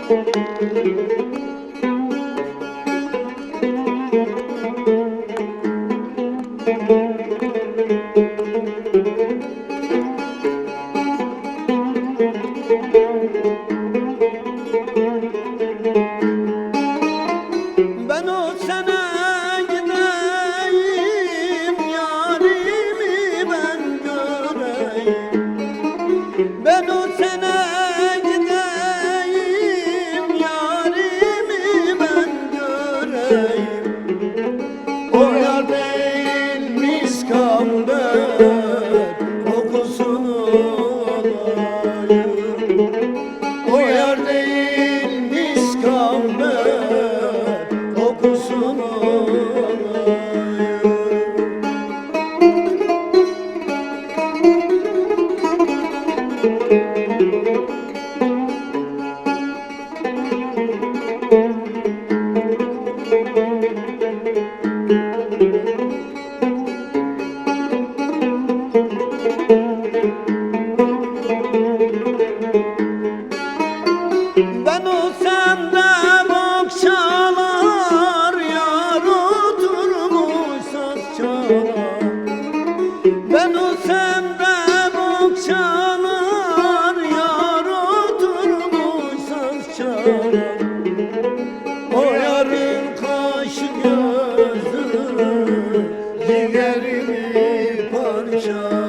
Ben o sene gideyim, yarimi ben göreyim. Ben o sene gideyim, yarimi ben göreyim. O yar değilmiş kamber, kokusunu alayım. O yar değilmiş kamber, kokusunu alayım. Ben olsam da bokçalar, yar oturmuş saz çalar. Ben olsam da bokçalar, yar oturmuş saz çalar. O yarın kaşı gözü ciğerimi parçalar.